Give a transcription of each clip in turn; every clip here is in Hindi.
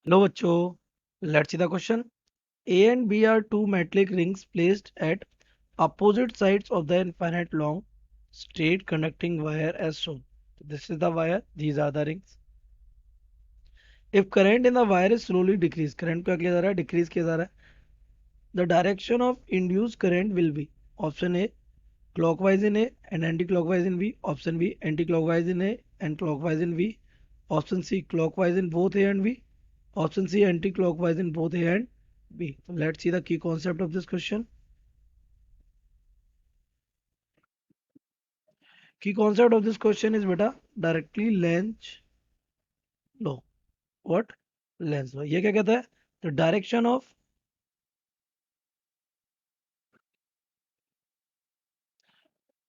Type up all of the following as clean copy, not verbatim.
Hello बच्चों, let's see the question. A and B are two metallic rings placed at opposite sides of the infinite long straight conducting wire as shown. This is the wire, these are the rings. If current in the wire is slowly decreased, current क्या किया जा रहा है? Decrease किया जा रहा है. The direction of induced current will be option A clockwise in A and anti-clockwise in B. Option B anti-clockwise in A and clockwise in B. Option C clockwise in both A and B. Option C anti-clockwise in both A and B. So let's see the key concept of this question. Key concept of this question is beta directly Lenz law. What? Lenz law. ये क्या कहता है? The direction of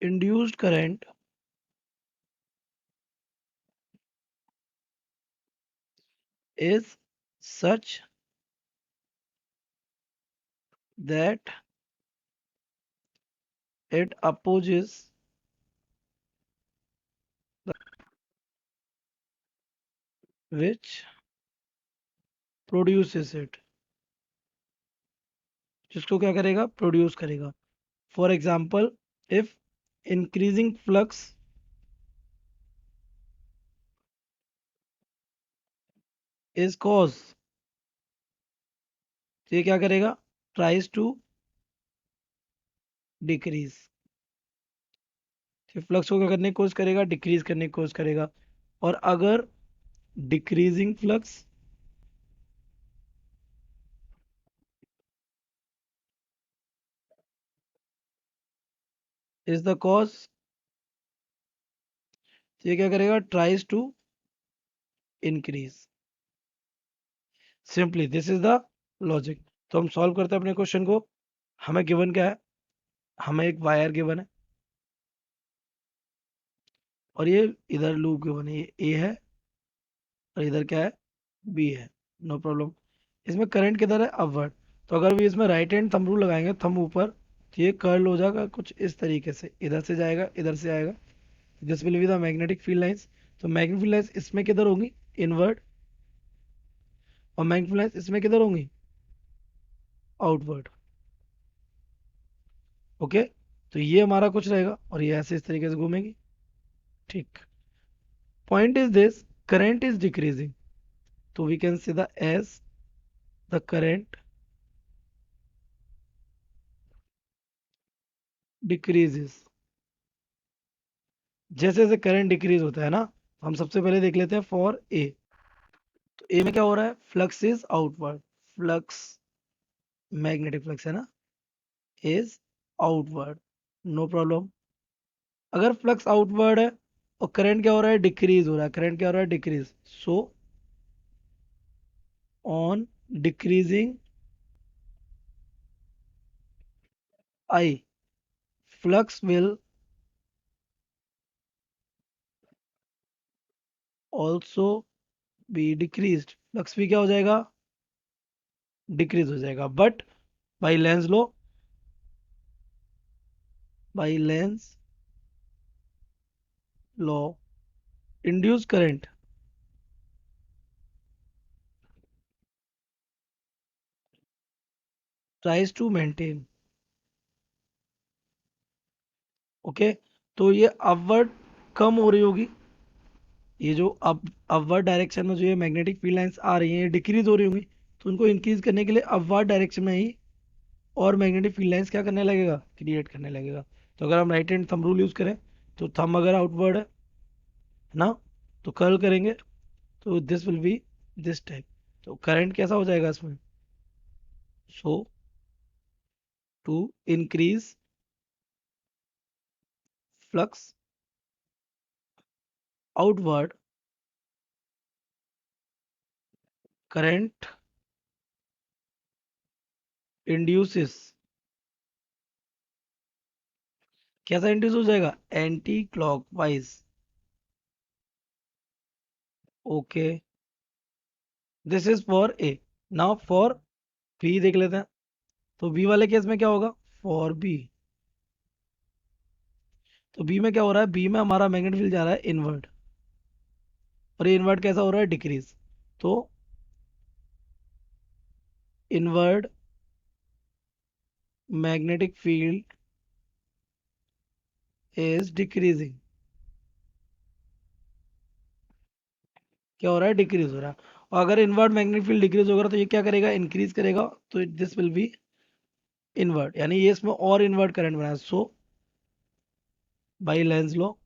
induced current is such that it opposes the which produces it. जिसको क्या करेगा? Produce करेगा. For example, if increasing flux is cause, तो ये क्या करेगा? Tries to decrease. तो फ्लक्स को क्या करने की कोशिश करेगा? डिक्रीज करने की कोशिश करेगा. और अगर decreasing flux is the cause, ये क्या करेगा? Tries to increase. Simply this is the logic. तो हम सॉल्व करते हैं अपने क्वेश्चन को. हमें गिवन क्या है? हमें एक वायर गिवन है और ये इधर लूप गिवन है. ये ए है और इधर क्या है? बी है. No problem. इसमें करंट किधर है? अपवर्ड. तो अगर भी इसमें राइट हैंड थंब रूल लगाएंगे, थंब ऊपर, तो ये कर्ल हो जाएगा कुछ इस तरीके से. इधर से जाएगा, इधर से आएगा. This will be the magnetic field lines. तो मैग्नेटिक फील्ड लाइंस इसमें किधर होंगी? इनवर्ड. और मैग्नेटिक फील्ड लाइंस इसमें किधर होंगी? आउटवर्ड. ओके. तो ये हमारा कुछ रहेगा और ये ऐसे इस तरीके से घूमेगी. ठीक. Point is this, current is decreasing. तो we can see the as the current decreases. जैसे जैसे करंट डिक्रीज होता है ना, हम सबसे पहले देख लेते हैं फॉर ए. तो ए में क्या हो रहा है? Flux is outward. Flux, magnetic flux है ना, इज आउटवर्ड. No problem. अगर फ्लक्स आउटवर्ड है और करंट क्या हो रहा है? डिक्रीज हो रहा है. करंट क्या हो रहा है? Decrease. So on decreasing I, flux will also be decreased. Flux भी क्या हो जाएगा? डिक्रीज हो जाएगा. But by Lenz law, by Lenz law, induce current tries to maintain. Okay. तो ये अपवर्ड कम हो रही होगी. ये जो अपवर्ड डायरेक्शन में जो ये मैग्नेटिक फील्ड लाइंस आ रही हैं, ये डिक्रीज हो रही होंगी. तो उनको इंक्रीज करने के लिए अपवर्ड डायरेक्शन में ही और मैग्नेटिक फील्ड लाइंस क्या करने लगेगा? क्रिएट करने लगेगा. तो अगर हम right hand thumb rule use करें, तो थंब अगर आउटवर्ड है ना, तो कर्ल करेंगे, तो this will be this type. तो करंट कैसा हो जाएगा इसमें? So to increase flux outward, current induces. कैसा इंड्यूस हो जाएगा? Anti clockwise. Okay. This is for A. Now for B देख लेते हैं. तो बी वाले केस में क्या होगा? For B. तो बी में क्या हो रहा है? बी में हमारा मैग्नेटिक फील्ड जा रहा है इनवर्ड. और ये इनवर्ट कैसा हो रहा है? डिक्रीज. तो inward magnetic field is decreasing. क्या हो रहा है? डिक्रीज हो रहा है। और अगर इनवर्ड मैग्नेटिक फील्ड डिक्रीज होगा तो ये क्या करेगा? इंक्रीज करेगा। तो दिस विल बी इनवर्ट, यानी ये इसमें और इनवर्ट करंट बना। So by Lenz law,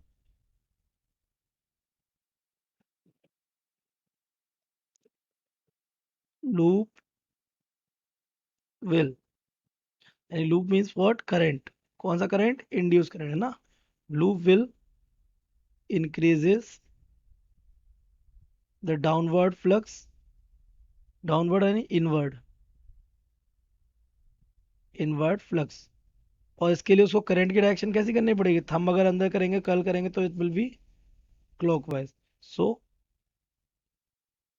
loop will, यानी लूप मीन्स व्हाट? करंट। कौन सा करंट? इंड्यूस करंट है ना। Loop will increases the downward flux, downward यानी इनवर्ड, इनवर्ड फ्लक्स। और इसके लिए उसको करंट की डायरेक्शन कैसी करनी पड़ेगी? थंब अगर अंदर करेंगे, कर्ल करेंगे, तो it will be clockwise. So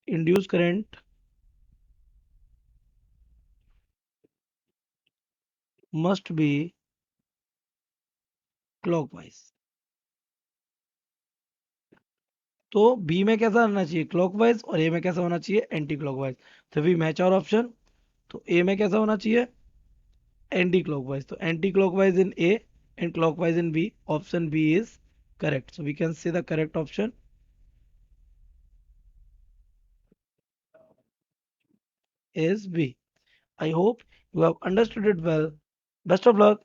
induce current must be clockwise. तो बी में कैसा होना चाहिए? क्लॉकवाइज। और ए में कैसा होना चाहिए? Anti clockwise. तो वी मैच आवर ऑप्शन। तो ए में कैसा होना चाहिए? Anti clockwise. तो anti clockwise in A and clockwise in B, option B is correct. So we can say the correct option is B. I hope you have understood it well. Best of luck.